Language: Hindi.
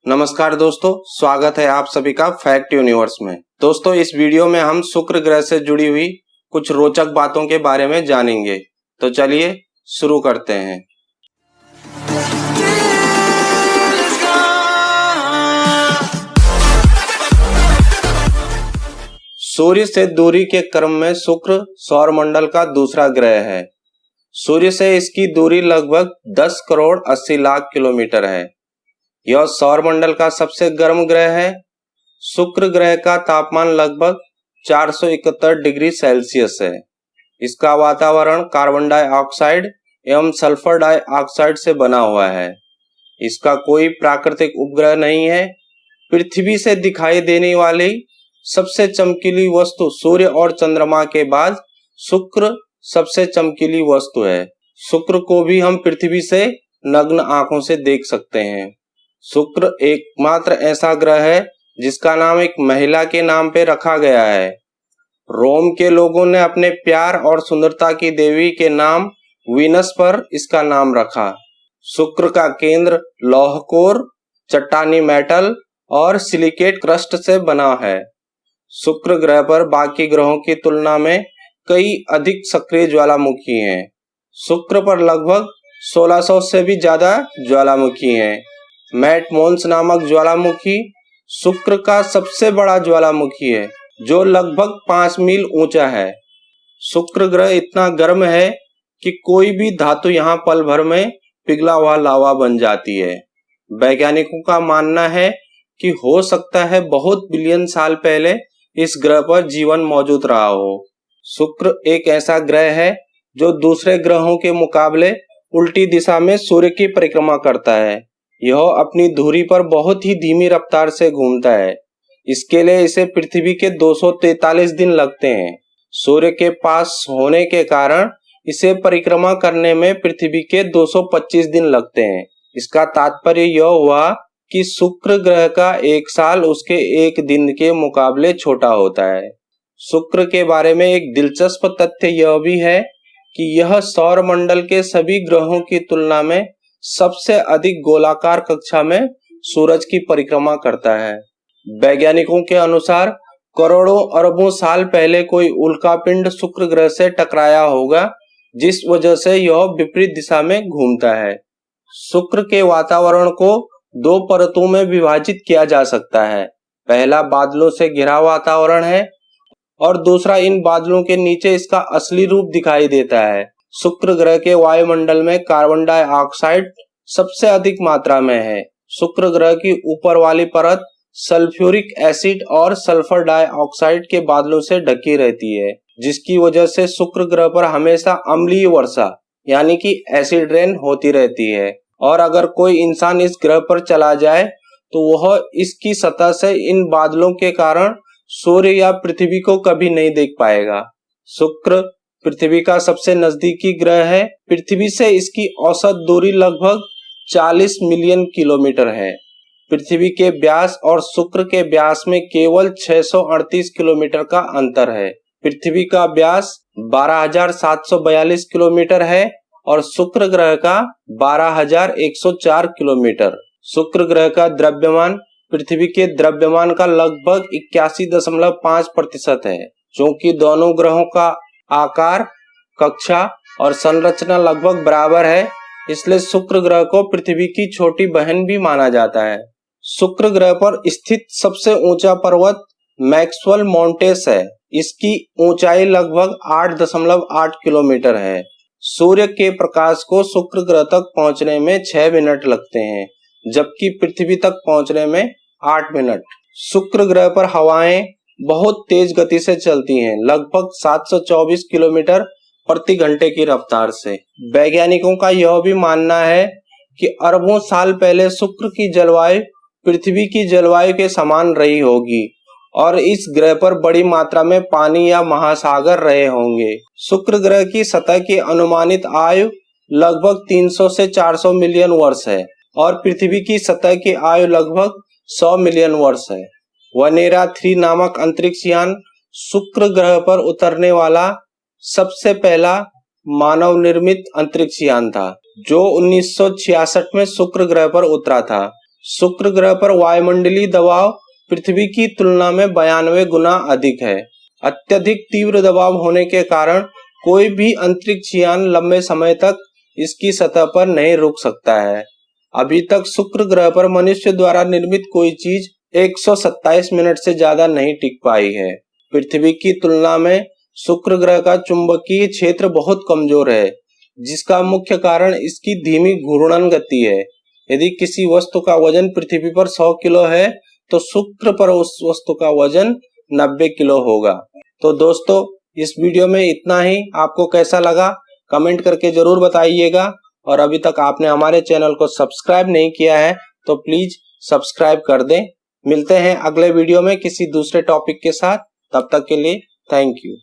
नमस्कार दोस्तों, स्वागत है आप सभी का फैक्ट यूनिवर्स में। दोस्तों, इस वीडियो में हम शुक्र ग्रह से जुड़ी हुई कुछ रोचक बातों के बारे में जानेंगे। तो चलिए शुरू करते हैं। सूर्य से दूरी के क्रम में शुक्र सौरमंडल का दूसरा ग्रह है। सूर्य से इसकी दूरी लगभग 10 करोड़ 80 लाख किलोमीटर है। यह सौरमंडल का सबसे गर्म ग्रह है। शुक्र ग्रह का तापमान लगभग 471 डिग्री सेल्सियस है। इसका वातावरण कार्बन डाइऑक्साइड एवं सल्फर डाइऑक्साइड से बना हुआ है। इसका कोई प्राकृतिक उपग्रह नहीं है। पृथ्वी से दिखाई देने वाली सबसे चमकीली वस्तु सूर्य और चंद्रमा के बाद शुक्र सबसे चमकीली वस्तु है। शुक्र को भी हम पृथ्वी से नग्न आंखों से देख सकते हैं। शुक्र एकमात्र ऐसा ग्रह है जिसका नाम एक महिला के नाम पे रखा गया है। रोम के लोगों ने अपने प्यार और सुंदरता की देवी के नाम वीनस पर इसका नाम रखा। शुक्र का केंद्र लौहकोर, चट्टानी मेटल और सिलिकेट क्रस्ट से बना है। शुक्र ग्रह पर बाकी ग्रहों की तुलना में कई अधिक सक्रिय ज्वालामुखी हैं। शुक्र पर लगभग 1600 से भी ज्यादा ज्वालामुखी हैं। मैट मोन्स नामक ज्वालामुखी शुक्र का सबसे बड़ा ज्वालामुखी है, जो लगभग 5 मील ऊंचा है। शुक्र ग्रह इतना गर्म है कि कोई भी धातु यहाँ पल भर में पिघला हुआ लावा बन जाती है। वैज्ञानिकों का मानना है कि हो सकता है बहुत बिलियन साल पहले इस ग्रह पर जीवन मौजूद रहा हो। शुक्र एक ऐसा ग्रह है जो दूसरे ग्रहों के मुकाबले उल्टी दिशा में सूर्य की परिक्रमा करता है। यह अपनी धुरी पर बहुत ही धीमी रफ्तार से घूमता है। इसके लिए इसे पृथ्वी के 243 दिन लगते हैं। सूर्य के पास होने के कारण इसे परिक्रमा करने में पृथ्वी के 225 दिन लगते हैं। इसका तात्पर्य यह हुआ कि शुक्र ग्रह का एक साल उसके एक दिन के मुकाबले छोटा होता है। शुक्र के बारे में एक दिलचस्प तथ्य यह भी है कि यह सौरमंडल के सभी ग्रहों की तुलना में सबसे अधिक गोलाकार कक्षा में सूरज की परिक्रमा करता है। वैज्ञानिकों के अनुसार करोड़ों अरबों साल पहले कोई उल्कापिंड शुक्र ग्रह से टकराया होगा, जिस वजह से यह विपरीत दिशा में घूमता है। शुक्र के वातावरण को 2 परतों में विभाजित किया जा सकता है। पहला बादलों से घिरा वातावरण है और दूसरा इन बादलों के नीचे इसका असली रूप दिखाई देता है। शुक्र ग्रह के वायुमंडल में कार्बन डाइऑक्साइड सबसे अधिक मात्रा में है। शुक्र ग्रह की ऊपर वाली परत सल्फ्यूरिक एसिड और सल्फर डाइऑक्साइड के बादलों से ढकी रहती है, जिसकी वजह से शुक्र ग्रह पर हमेशा अम्लीय वर्षा यानी कि एसिड रेन होती रहती है। और अगर कोई इंसान इस ग्रह पर चला जाए तो वह इसकी सतह से इन बादलों के कारण सूर्य या पृथ्वी को कभी नहीं देख पाएगा। शुक्र पृथ्वी का सबसे नजदीकी ग्रह है। पृथ्वी से इसकी औसत दूरी लगभग 40 मिलियन किलोमीटर है। पृथ्वी के व्यास और शुक्र के व्यास में केवल 638 किलोमीटर का अंतर है। पृथ्वी का व्यास 12,742 किलोमीटर है और शुक्र ग्रह का 12,104 किलोमीटर। शुक्र ग्रह का द्रव्यमान पृथ्वी के द्रव्यमान का लगभग 81.5% है। क्योंकि दोनों ग्रहों का आकार, कक्षा और संरचना लगभग बराबर है, इसलिए शुक्र ग्रह को पृथ्वी की छोटी बहन भी माना जाता है। शुक्र ग्रह पर स्थित सबसे ऊंचा पर्वत मैक्सवेल माउंटेन्स है। इसकी ऊंचाई लगभग 8.8 किलोमीटर है। सूर्य के प्रकाश को शुक्र ग्रह तक पहुंचने में 6 मिनट लगते हैं, जबकि पृथ्वी तक पहुंचने में 8 मिनट। शुक्र ग्रह पर हवाएं बहुत तेज गति से चलती हैं, लगभग 724 किलोमीटर प्रति घंटे की रफ्तार से। वैज्ञानिकों का यह भी मानना है कि अरबों साल पहले शुक्र की जलवायु पृथ्वी की जलवायु के समान रही होगी और इस ग्रह पर बड़ी मात्रा में पानी या महासागर रहे होंगे। शुक्र ग्रह की सतह की अनुमानित आयु लगभग 300 से 400 मिलियन वर्ष है और पृथ्वी की सतह की आयु लगभग 100 मिलियन वर्ष है। वनेरा 3 नामक अंतरिक्ष यान शुक्र ग्रह पर उतरने वाला सबसे पहला मानव निर्मित अंतरिक्ष यान था, जो 1966 में शुक्र ग्रह पर उतरा था। शुक्र ग्रह पर वायुमंडलीय दबाव पृथ्वी की तुलना में 92 गुना अधिक है। अत्यधिक तीव्र दबाव होने के कारण कोई भी अंतरिक्ष यान लंबे समय तक इसकी सतह पर नहीं रुक सकता है। अभी तक शुक्र ग्रह पर मनुष्य द्वारा निर्मित कोई चीज 127 मिनट से ज्यादा नहीं टिक पाई है। पृथ्वी की तुलना में शुक्र ग्रह का चुंबकीय क्षेत्र बहुत कमजोर है, जिसका मुख्य कारण इसकी धीमी घूर्णन गति है। यदि किसी वस्तु का वजन पृथ्वी पर 100 किलो है तो शुक्र पर उस वस्तु का वजन 90 किलो होगा। तो दोस्तों, इस वीडियो में इतना ही। आपको कैसा लगा कमेंट करके जरूर बताइएगा, और अभी तक आपने हमारे चैनल को सब्सक्राइब नहीं किया है तो प्लीज सब्सक्राइब कर दें। मिलते हैं अगले वीडियो में किसी दूसरे टॉपिक के साथ। तब तक के लिए थैंक यू।